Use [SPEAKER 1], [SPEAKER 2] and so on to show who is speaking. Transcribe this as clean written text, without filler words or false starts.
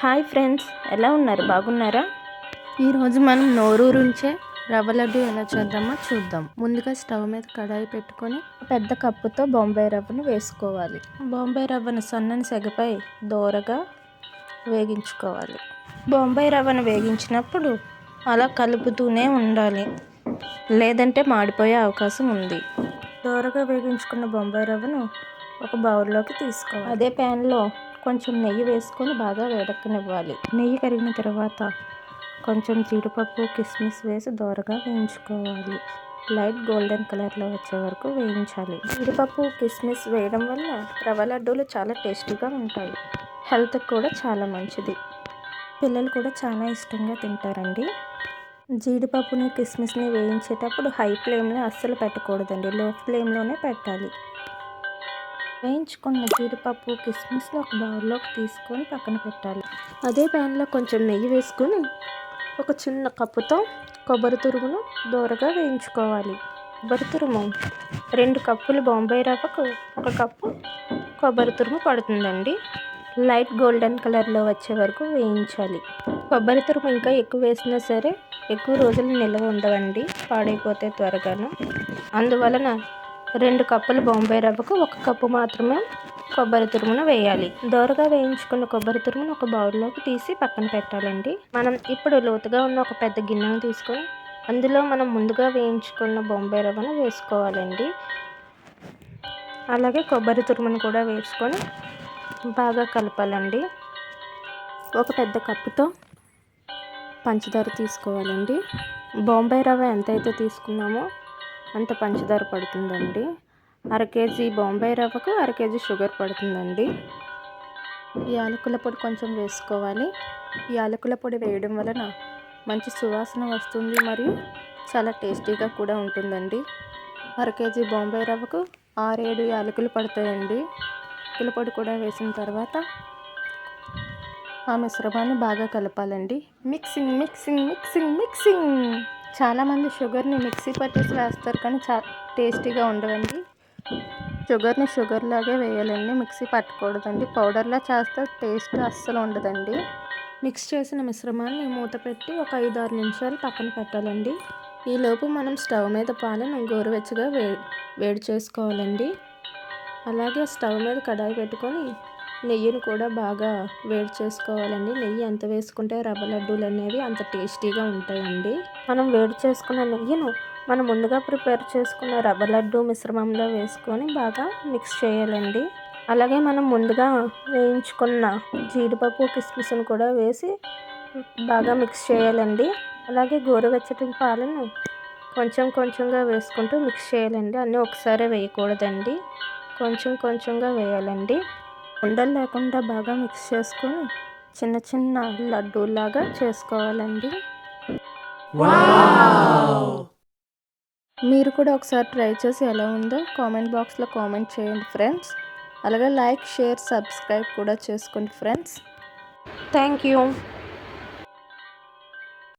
[SPEAKER 1] Hi friends, ఎలా ఉన్నారు? బాగున్నారా?
[SPEAKER 2] ఈరోజు మనం నోరూరుంచే రవ్వ లడ్డు ఎలా చేద్దామో చూద్దాం. ముందుగా స్టవ్ మీద కడాయి పెట్టుకొని
[SPEAKER 1] పెద్ద కప్పుతో బొంబాయి రవ్వను వేసుకోవాలి. బొంబాయి రవ్వను సన్నని సెగపై దోరగా వేగించుకోవాలి. బొంబాయి రవ్వను వేగించినప్పుడు అలా కలుపుతూనే ఉండాలి, లేదంటే మాడిపోయే అవకాశం ఉంది. దోరగా వేగించుకున్న బొంబాయి రవ్వను ఒక బౌల్లోకి తీసుకోవాలి. అదే ప్యాన్లో కొంచెం నెయ్యి వేసుకొని బాగా వేడెక్కనివ్వాలి. నెయ్యి కరిగిన తర్వాత కొంచెం జీడిపప్పు, కిస్మిస్ వేసి దోరగా వేయించుకోవాలి. లైట్ గోల్డెన్ కలర్లో వచ్చే వరకు వేయించాలి. జీడిపప్పు, కిస్మిస్ వేయడం వల్ల రవ్వ లడ్డూలు చాలా టేస్టీగా ఉంటాయి. హెల్త్కి కూడా చాలా మంచిది. పిల్లలు కూడా చాలా ఇష్టంగా తింటారండి. జీడిపప్పుని, కిస్మిస్ని వేయించేటప్పుడు హై ఫ్లేమ్లో అస్సలు పెట్టకూడదండి, లో ఫ్లేమ్లోనే పెట్టాలి. వేయించుకున్న జీడిపప్పు, కిస్మిస్ని ఒక బౌల్లోకి తీసుకొని పక్కన పెట్టాలి. అదే ప్యాన్లో కొంచెం నెయ్యి వేసుకొని ఒక చిన్న కప్పుతో కొబ్బరి తురుమును దోరగా వేయించుకోవాలి. కొబ్బరి తురుము 2 కప్పులు బొంబాయి రవ్వకు 1 కప్పు కొబ్బరి తురుము పడుతుందండి. లైట్ గోల్డెన్ కలర్లో వచ్చే వరకు వేయించాలి. కొబ్బరి తురుము ఇంకా ఎక్కువ వేసినా సరే ఎక్కువ రోజులు నిల్వ ఉండవండి, పాడైపోతే త్వరగాను. అందువలన 2 కప్పుల బొంబాయి రవ్వకు 1 కప్పు మాత్రమే కొబ్బరి తురుమును వేయాలి. దోరగా వేయించుకున్న కొబ్బరి తురుమును ఒక బౌల్లోకి తీసి పక్కన పెట్టాలండి. మనం ఇప్పుడు లోతుగా ఉన్న ఒక పెద్ద గిన్నెను తీసుకొని అందులో మనం ముందుగా వేయించుకున్న బొంబాయి రవ్వను వేసుకోవాలండి. అలాగే కొబ్బరి తురుమును కూడా వేసుకొని బాగా కలపాలండి. ఒక పెద్ద కప్పుతో పంచదార తీసుకోవాలండి. బొంబాయి రవ్వ ఎంతైతే తీసుకున్నామో అంత పంచదార పడుతుందండి. 1/2 కేజీ బొంబాయి రవ్వకు 1/2 కేజీ షుగర్ పడుతుందండి. యాలకుల పొడి కొంచెం వేసుకోవాలి. యాలకుల పొడి వేయడం వలన మంచి సువాసన వస్తుంది, మరియు చాలా టేస్టీగా కూడా ఉంటుందండి. 1/2 కేజీ బొంబాయి రవ్వకు 6-7 యాలకులు పడతాయండి. యాలకుల పొడి కూడా వేసిన తర్వాత ఆ మిశ్రమాన్ని బాగా కలపాలండి. Mixing mixing mixing mixing. చాలామంది షుగర్ని మిక్సీ పట్టేసి వేస్తారు, కానీ టేస్టీగా ఉండవండి. షుగర్ని షుగర్ లాగే వేయాలండి, మిక్సీ పట్టకూడదండి. పౌడర్లా చేస్తే టేస్ట్ అస్సలు ఉండదండి. మిక్స్ చేసిన మిశ్రమాన్ని మూత పెట్టి ఒక 5-6 నిమిషాలు పక్కన పెట్టాలండి. ఈలోపు మనం స్టవ్ మీద పాలను గోరువెచ్చగా వేడి చేసుకోవాలండి. అలాగే స్టవ్ మీద కడాయి పెట్టుకొని నెయ్యిని కూడా బాగా వేడి చేసుకోవాలండి. నెయ్యి ఎంత వేసుకుంటే రవ్వ లడ్డూలు అనేవి అంత టేస్టీగా ఉంటాయండి. మనం వేడి చేసుకున్న నెయ్యిను మనం ముందుగా ప్రిపేర్ చేసుకున్న రవ్వ లడ్డు మిశ్రమంలో వేసుకొని బాగా మిక్స్ చేయాలండి. అలాగే మనం ముందుగా వేయించుకున్న జీడిపప్పు, కిస్మిస్ను కూడా వేసి బాగా మిక్స్ చేయాలండి. అలాగే గోరువెచ్చటి పాలను కొంచెం కొంచెంగా వేసుకుంటూ మిక్స్ చేయాలండి. అన్నీ ఒకసారి వేయకూడదండి, కొంచెం కొంచెంగా వేయాలండి. ఉండలు లేకుండా బాగా మిక్స్ చేసుకొని చిన్న చిన్న లడ్డూలాగా చేసుకోవాలండి. మీరు కూడా ఒకసారి ట్రై చేసి ఎలా ఉందో కామెంట్ బాక్స్లో కామెంట్ చేయండి ఫ్రెండ్స్. అలాగే లైక్, షేర్, సబ్స్క్రైబ్ కూడా చేసుకోండి ఫ్రెండ్స్. Thank you.